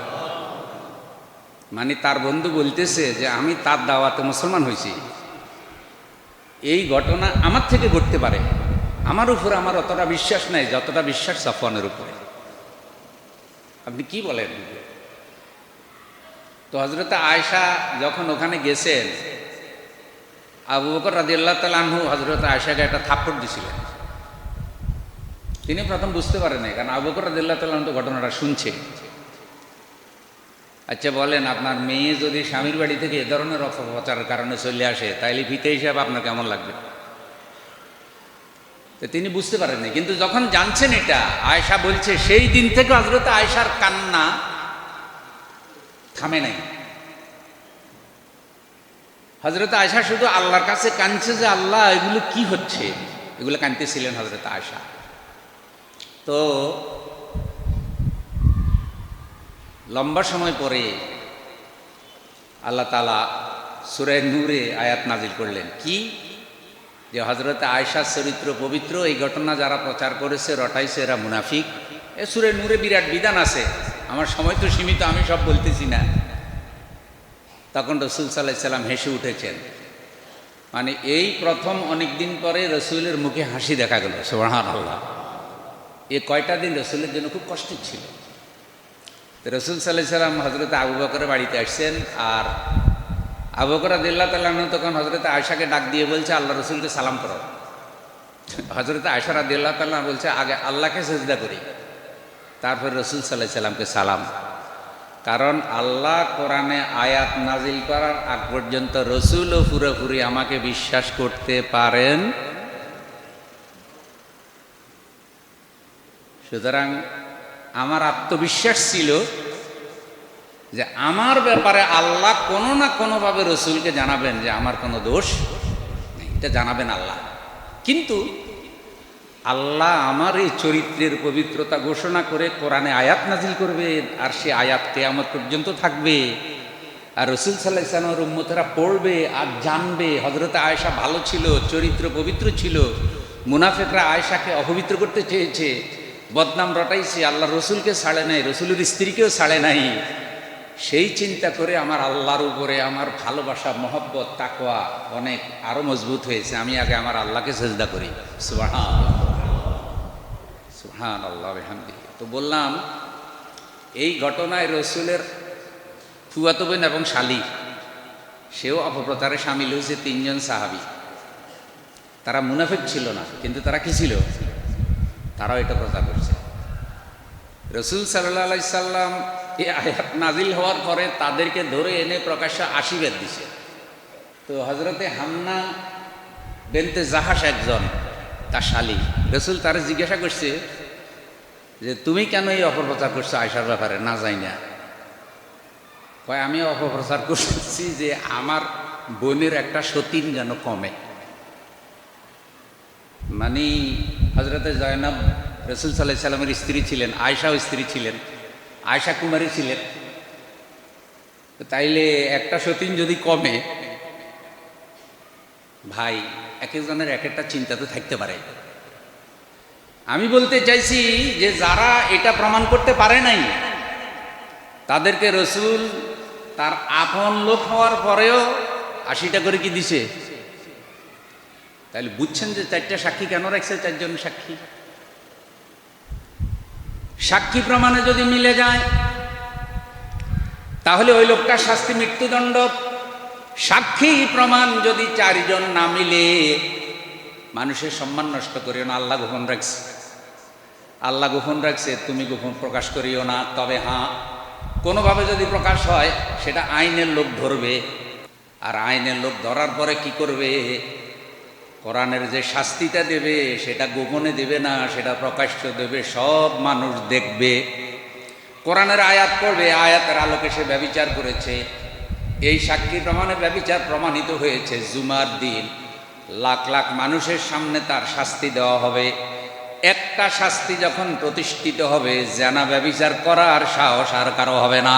মানে তার বন্ধু বলতেছে যে আমি তার দাওয়াতে মুসলমান হয়েছি, এই ঘটনা আমার থেকে ঘটতে পারে, আমার উপর আমার অতটা বিশ্বাস নাই যতটা বিশ্বাস সফওয়ানের উপরে। আপনি কি বলেন? তো হযরত আয়েশা যখন ওখানে গেছেন, আবু বকর রাদিয়াল্লাহু তাআলা আনহু হযরত আয়েশাকে একটা থাপ্পড় দিছিলেন। তিনি প্রথম বুঝতে পারেন নাই, কারণ আবু বকর রাদিয়াল্লাহু তাআলা আনহু ঘটনাটা শুনছে। আচ্ছা বলেন, আপনার মেয়ে যদি স্বামীর বাড়ি থেকে এ ধরনের অপপ্রচারের কারণে চলে আসে তাইলে ফিতে হিসাবে আপনার কেমন লাগবে? তো তিনি বুঝতে পারেননি, কিন্তু যখন জানছেন এটা, আয়েশা বলছে সেই দিন থেকে হযরত আয়েশার কান্না থামে নাই। হযরত আয়েশা শুধু আল্লাহর কাছে কাঁদছে যে আল্লাহ এগুলো কি হচ্ছে, এগুলো কাঁদতেছিলেন হযরত আয়েশা। তো লম্বা সময় পরে আল্লাহ তাআলা সূরা নূরে আয়াত নাজিল করলেন, কি যে হযরত আয়েশার চরিত্র পবিত্র, এই ঘটনা যারা প্রচার করেছে রটাইছে এরা মুনাফিক। এ সূরা নূরে বিরাট বিধান আছে, আমার সময় তো সীমিত, আমি সব বলতেছি না। তখন রাসূল সাল্লাল্লাহু আলাইহি সাল্লাম হেসে উঠেছেন। মানে এই প্রথম অনেক দিন পরে রসুলের মুখে হাসি দেখা গেল। সুবহানাল্লাহ। এ কয়টা দিন রসুলের জন্য খুব কষ্টের ছিল। রসুল সাল্লাল্লাহু আলাইহি সাল্লাম হজরত আবু বকরের বাড়িতে আসছেন, আর আবু বকর রাদিয়াল্লাহু তাআলা আনহু তখন হজরত আয়েশাকে ডাক দিয়ে বলছে, আল্লাহ রসুলকে সালাম করো। হজরত আয়েশা রাদিয়াল্লাহু তাআলা বলছে, আগে আল্লাহকে সিজদা করি, তারপর রসুল সাল্লাল্লাহু আলাইহি সাল্লামকে সালাম। কারণ আল্লাহ কোরআনে আয়াত নাজিল করার আগ পর্যন্ত রসুলও পুরোপুরি আমাকে বিশ্বাস করতে পারেন। সুতরাং আমার আত্মবিশ্বাস ছিল যে আমার ব্যাপারে আল্লাহ কোনো না কোনোভাবে রসুলকে জানাবেন যে আমার কোনো দোষ নেই, এটা জানাবেন আল্লাহ। কিন্তু আল্লাহ আমার এই চরিত্রের পবিত্রতা ঘোষণা করে কোরআনে আয়াত নাজিল করবে, আর সে আয়াত কিয়ামত পর্যন্ত থাকবে, আর রসুল সাল্লাল্লাহু আলাইহি ওয়াসাল্লামের উম্মতেরা পড়বে আর জানবে হযরত আয়েশা ভালো ছিল, চরিত্র পবিত্র ছিল। মুনাফিকরা আয়েশাকে অপবিত্র করতে চেয়েছে, বদনাম রটাইছে, আল্লাহ রসুলকে ছাড়ে নাই, রসুলের স্ত্রীকেও ছাড়ে নাই। সেই চিন্তা করে আমার আল্লাহর উপরে আমার ভালোবাসা, মহব্বত, তাকওয়া অনেক আরো মজবুত হয়েছে। আমি আগে আমার আল্লাহকে সিজদা করি। সুবহানাল্লাহ, সুবহানাল্লাহ বিহামদিহি। তো বললাম, এই ঘটনায় রসুলের ফুয়াতো বোন এবং শালি, সেও অপপ্রচারে সামিল হয়েছে। 3 জন সাহাবী, তারা মুনাফিক ছিল না, কিন্তু তারা কি ছিল? তারাও এটা প্রচার করছে। রসুল সাল্লাল্লাহু আলাইহি সাল্লাম এই আয়াত নাজিল হওয়ার পরে তাদেরকে ধরে এনে প্রকাশ্যে আশীর্বাদ দিছে। তো হজরতে হামনা বেনতে জাহাস একজন, তার শালী, রসুল তারা জিজ্ঞাসা করছে যে তুমি কেন এই অপপ্রচার করছো আয়েশার ব্যাপারে? না যাই না, কয় আমি অপপ্রচার করছি যে আমার বোনের একটা সতীন যেন কমে। মানে হজরতে জয়নব রসুল সাল্লাল্লাহু আলাইহি সাল্লামের স্ত্রী ছিলেন, আয়েশাও স্ত্রী ছিলেন, আয়েশা কুমারী ছিলেন। তাইলে একটা সতীন যদি কমে, ভাই এক একজনের এক একটা চিন্তা তো থাকতে পারে। আমি বলতে চাইছি যে যারা এটা প্রমাণ করতে পারে নাই, তাদেরকে রসুল তার আপন লোক হওয়ার পরেও 80টা করে কি দিছে? তাহলে বুঝছেন যে 4টা সাক্ষী কেন রাখছে? 4 জন সাক্ষী। সাক্ষী প্রমাণে যদি মিলে যায় তাহলে ওই লোকটার শাস্তি মৃত্যুদণ্ড। সাক্ষী প্রমাণ যদি 4 জন না মিলে, মানুষের সম্মান নষ্ট করিও না, আল্লাহ গোপন রাখছে। আল্লাহ গোপন রাখছে, তুমি গোপন প্রকাশ করিও না। তবে হ্যাঁ, কোনোভাবে যদি প্রকাশ হয় সেটা আইনের লোক ধরবে, আর আইনের লোক ধরার পরে কি করবে? কোরআনের যে শাস্তিটা দেবে সেটা গোপনে দেবে না, সেটা প্রকাশ্য দেবে, সব মানুষ দেখবে। কোরআনের আয়াত পড়বে, আয়াতের আলোকে সে ব্যভিচার করেছে, এই সাক্ষী প্রমাণে ব্যভিচার প্রমাণিত হয়েছে। জুমার দিন লাখ লাখ মানুষের সামনে তার শাস্তি দেওয়া হবে। একটা শাস্তি যখন প্রতিষ্ঠিত হবে, জানা ব্যভিচার করার সাহস আর কারো হবে না।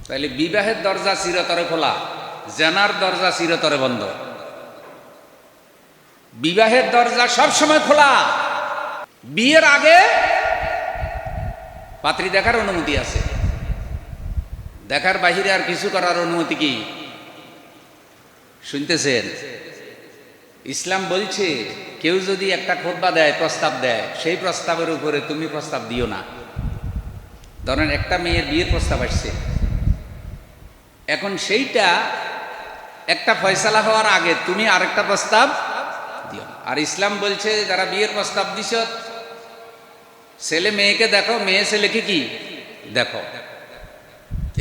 তাহলে বিবাহের দরজা চিরতরে খোলা, জানার দরজা চিরতরে বন্ধ। বিবাহের দরজা সবসময় খোলা। বিয়ের আগে পাত্রী দেখার অনুমতি আছে, দেখার বাহিরে আর কিছু করার অনুমতি কি? শুনতেছেন? ইসলাম বলছে কেউ যদি একটা খুতবা দেয়, প্রস্তাব দেয়, সেই প্রস্তাবের উপরে তুমি প্রস্তাব দিও না। ধরেন একটা মেয়ের বিয়ের প্রস্তাব আসছে, এখন সেইটা একটা ফয়সালা হওয়ার আগে তুমি আরেকটা প্রস্তাব দিও না। আর ইসলাম বলছে যারা বিয়ের প্রস্তাব দিছ, ছেলে মেয়েকে দেখো, মেয়ে ছেলেকে কি দেখো,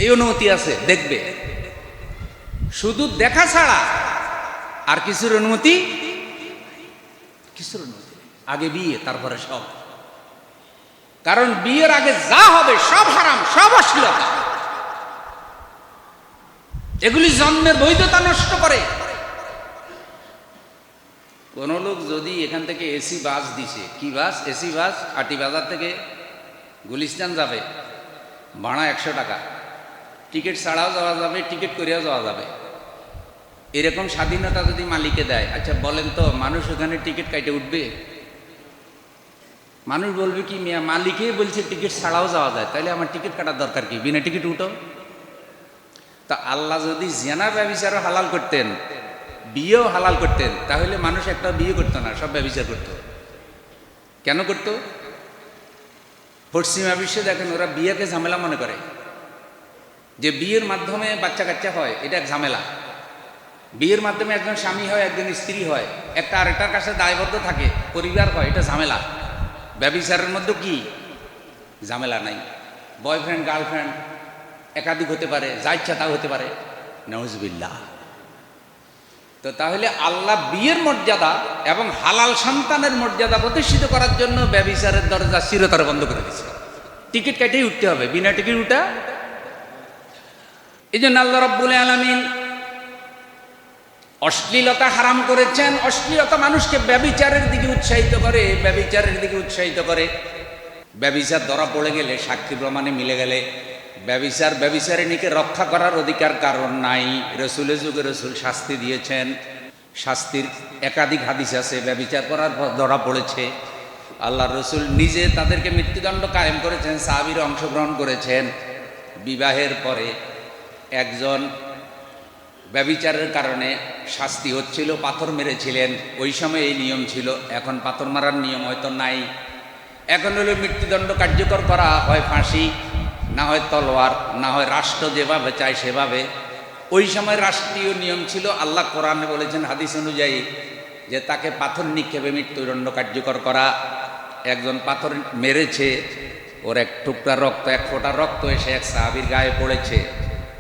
এই অনুমতি আছে, দেখবে। শুধু দেখা ছাড়া আর কিছুর অনুমতি আগে বিয়ে, তারপরে সব। কারণ বিয়ের আগে যা হবে সব হারাম, সব অশ্লীলতা, এগুলি জন্মের বৈধতা নষ্ট করে। কোন লোক যদি এখান থেকে এসি বাস দিছে, কি বাস? এসি বাস, আটি বাজার থেকে গুলিস্তান যাবে, ভাড়া 100 টাকা, টিকিট ছাড়াও যাওয়া যাবে, টিকিট করিয়াও যাওয়া যাবে। এরকম স্বাধীনতা যদি মালিকে দেয়, আচ্ছা বলেন তো মানুষ ওখানে টিকিট কাটে উঠবে? মানুষ বলবে কি, মিয়া মালিকই বলছে টিকিট ছাড়াও যাওয়া যায়, তাহলে আমার টিকিট কাটার দরকার কি? বিনা টিকিট উঠো। তা আল্লাহ যদি জিনা ব্যভিচারও হালাল করতেন, বিয়েও হালাল করতেন, তাহলে মানুষ একটা বিয়ে করতো না, সব ব্যভিচার করতো। কেন করতো? পশ্চিমা বিশ্বে দেখেন ওরা বিয়েকে ঝামেলা মনে করে, যে বিয়ের মাধ্যমে বাচ্চা কাচ্চা হয় এটা এক ঝামেলা। বিয়ের মাধ্যমে একজন স্বামী হয়, একজন স্ত্রী হয়, একটা আরেকটার কাছে দায়বদ্ধ থাকে, পরিবার হয়, এটা ঝামেলা। ব্যভিচারের মধ্যে কি ঝামেলা নাই? বয়ফ্রেন্ড গার্লফ্রেন্ড একাধিক হতে পারে, যা ইচ্ছা তা হতে পারে, নাউজুবিল্লাহ। তো তাহলে আল্লাহ বিয়ের মর্যাদা এবং হালাল সন্তানের মর্যাদা প্রতিষ্ঠিত করার জন্য ব্যভিচারের দরজা চিরতরে বন্ধ করে দিয়েছে। টিকিট কেটেই উঠতে হবে, বিনা টিকিট উঠা। এই জন্য আল্লাহ রাব্বুল আলামিন অশ্লীলতা হারাম করেছেন। অশ্লীলতা মানুষকে ব্যভিচারের দিকে উৎসাহিত করে, ব্যভিচারের দিকে উৎসাহিত করে। ব্যভিচার ধরা পড়ে গেলে, সাক্ষী প্রমাণে মিলে গেলে, ব্যভিচারিণীকে রক্ষা করার অধিকার কারণ নাই। রসুলের যুগে রসুল শাস্তি দিয়েছেন, শাস্তির একাধিক হাদিস আছে। ব্যভিচার করার পর ধরা পড়েছে, আল্লাহ রসুল নিজে তাদেরকে মৃত্যুদণ্ড কায়েম করেছেন, সাহাবীরা অংশগ্রহণ করেছেন। বিবাহের পরে একজন ব্যভিচারের কারণে শাস্তি হচ্ছিল, পাথর মেরেছিলেন। ওই সময় এই নিয়ম ছিল, এখন পাথর মারার নিয়ম হয়তো নাই। এখন হলো মৃত্যুদণ্ড কার্যকর করা হয় ফাঁসি, না হয় তলোয়ার, না হয় রাষ্ট্র যেভাবে চায় সেভাবে। ওই সময় রাষ্ট্রীয় নিয়ম ছিল। আল্লাহ কোরআনে বলেছেন হাদিস অনুযায়ী যে তাকে পাথর নিক্ষেপে মৃত্যুদণ্ড কার্যকর করা। একজন পাথর মেরেছে, ওর এক টুকরা রক্ত, এক ফোঁটা রক্ত এসে এক সাহাবীর গায়ে পড়েছে।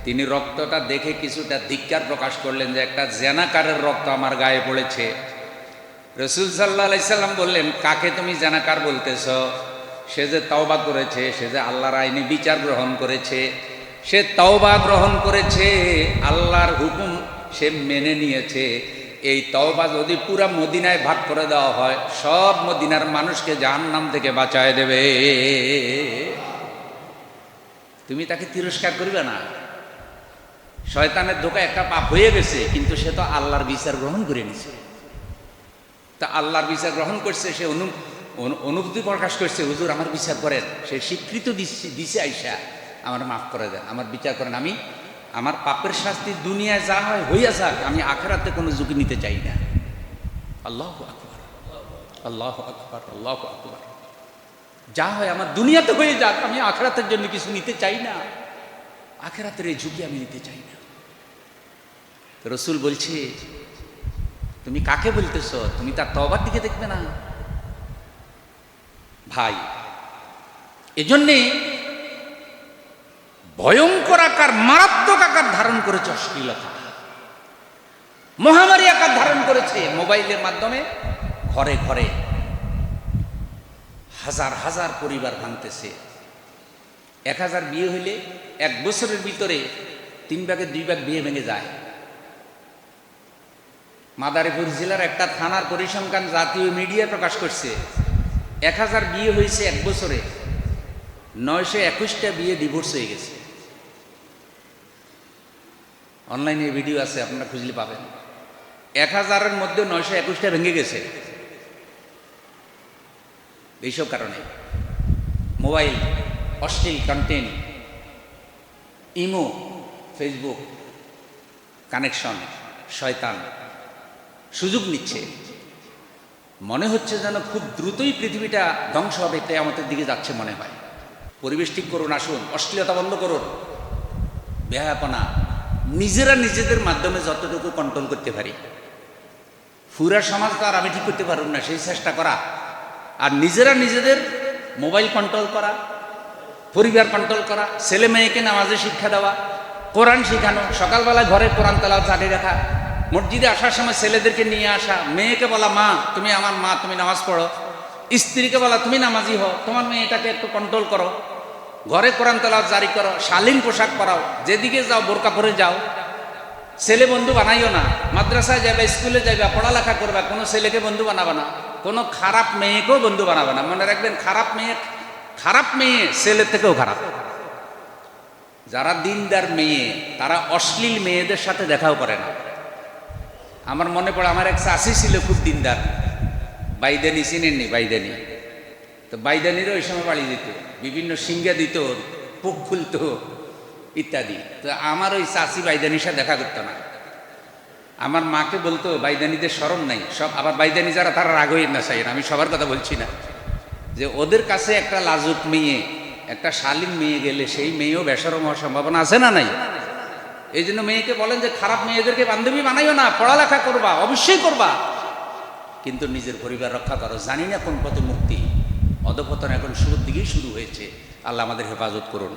তিনি রক্তটা দেখে কিছুটা ধিক্কার প্রকাশ করলেন যে একটা জেনাকারের রক্ত আমার গায়ে পড়েছে। রসুল সাল্লাল্লাহু আলাইহি সাল্লাম বললেন, কাকে তুমি জেনাকার বলতেছ? সে যে তওবা করেছে, সে যে আল্লাহর আইনে বিচার গ্রহণ করেছে, সে তওবা গ্রহণ করেছে, আল্লাহর হুকুম সে মেনে নিয়েছে। এই তওবা যদি পুরা মদিনায় ভাগ করে দেওয়া হয়, সব মদিনার মানুষকে জাহান্নাম থেকে বাঁচায় দেবে। তুমি তাকে তিরস্কার করবে না। শয়তানের ধোঁকা একটা পাপ হয়ে গেছে, কিন্তু সে তো আল্লাহর বিচার গ্রহণ করে নিছে। তা আল্লাহর বিচার গ্রহণ করছে, সে অনুভূতি প্রকাশ করছে, হুজুর আমার বিচার করেন। সে স্বীকৃত দিছে, আইসা আমার মাফ করে দেন, আমার বিচার করেন। আমি আমার পাপের শাস্তি দুনিয়ায় যা হয় হইয়া যাক, আমি আখিরাতে কোনো ঝুঁকি নিতে চাই না। আল্লাহু আকবার, আল্লাহু আকবার, আল্লাহু আকবার। যা হয় আমার দুনিয়াতে হয়ে যাক, আমি আখিরাতের জন্য কিছু নিতে চাই না, আখিরাতের এই ঝুঁকি আমি নিতে চাই না। রসুল বলছে, তুমি কাকে বলতেছ? তুমি তার তওবার দিকে দেখবে না ভাই। এজন্যে ভয়ঙ্কর আকার, মারাত্মক আকার ধারণ করেছে অশ্লীলতা, মহামারী আকার ধারণ করেছে। মোবাইলের মাধ্যমে ঘরে ঘরে হাজার হাজার পরিবার ভাঙতেছে। 1000 বিয়ে হইলে 1 বছরের ভিতরে 3 ভাগের 2 ভাগ বিয়ে ভেঙে যায়। মাদারীপুর জেলার একটা থানার পরিসংখ্যান জাতীয় মিডিয়ায় প্রকাশ করছে, 1000 বিয়ে হয়েছে 1 বছরে, 921টা বিয়ে ডিভোর্স হয়ে গেছে। অনলাইনে ভিডিও আছে, আপনারা খুঁজলে পাবেন। 1000-এর মধ্যে 921টা ভেঙে গেছে। এইসব কারণে মোবাইল, অশ্লীল কন্টেন্ট, ইমো, ফেসবুক কানেকশন, শয়তান সুযোগ নিচ্ছে। মনে হচ্ছে যেন খুব দ্রুতই পৃথিবীটা ধ্বংস হবে, কিয়ামতের দিকে যাচ্ছে মনে হয়। পরিবেশ ঠিক করুন, আসুন, অশ্লীলতা বন্ধ করুন, বেহায়াপনা নিজেরা নিজেদের মাধ্যমে যতটুকু কন্ট্রোল করতে পারি। পুরা সমাজ তো আর আমি ঠিক করতে পারব না, সেই চেষ্টা করা। আর নিজেরা নিজেদের মোবাইল কন্ট্রোল করা, পরিবার কন্ট্রোল করা, ছেলে মেয়েকে নামাজে শিক্ষা দেওয়া, কোরআন শেখানো, সকালবেলা ঘরে কোরআন তেলাওয়াত জারি রাখা, মসজিদে আসার সময় ছেলেদেরকে নিয়ে আসা, মেয়েকে বলা মা তুমি আমার মা, তুমি নামাজ পড়ো, স্ত্রীকে বলা তুমি নামাজি হও, তোমার মেয়েটাকে একটু কন্ট্রোল করো, ঘরে কোরআন তেলাওয়াত জারি করো, শালীন পোশাক পরাও, যেদিকে যাও বোরকা পরে যাও, ছেলে বন্ধু বানাইও না, মাদ্রাসায় যাবে, স্কুলে যাবে, পড়ালেখা করবে, কোনো ছেলেকে বন্ধু বানাবে না, কোনো খারাপ মেয়েকেও বন্ধু বানাবে না। মনে রাখবেন, খারাপ মেয়ে ছেলের থেকেও খারাপ। যারা দিনদার মেয়ে তারা অশ্লীল মেয়েদের সাথে দেখাও করে না। আমার মনে পড়ে, আমার এক চাষি ছিল খুব দিনদার, বাইদানি, চিনেননি বাইদানি? তো বাইদানিরও ওই সময় বাড়ি দিত, বিভিন্ন সিঙ্গা দিত, পুক খুলত ইত্যাদি। তো আমার ওই চাষি বাইদানির সাথে দেখা করতো না। আমার মাকে বলতো বাইদানিদের শরম নাই সব। আবার বাইদানি যারা তারা রাগ হয়ে না চাই না, আমি সবার কথা বলছি না, যে ওদের কাছে একটা লাজুক মেয়ে, একটা শালীন মেয়ে গেলে সেই মেয়েও বেশরম হওয়ার সম্ভাবনা আছে না নাই? এই জন্য মেয়েকে বলেন যে খারাপ মেয়েদেরকে বান্ধবী বানাইও না, পড়ালেখা করবা, অবশ্যই করবা, কিন্তু নিজের পরিবার রক্ষা করো। জানি না কোন পথে মুক্তি, অধঃপতন এখন শুরুর দিকেই শুরু হয়েছে। আল্লাহ আমাদের হেফাজত করুন।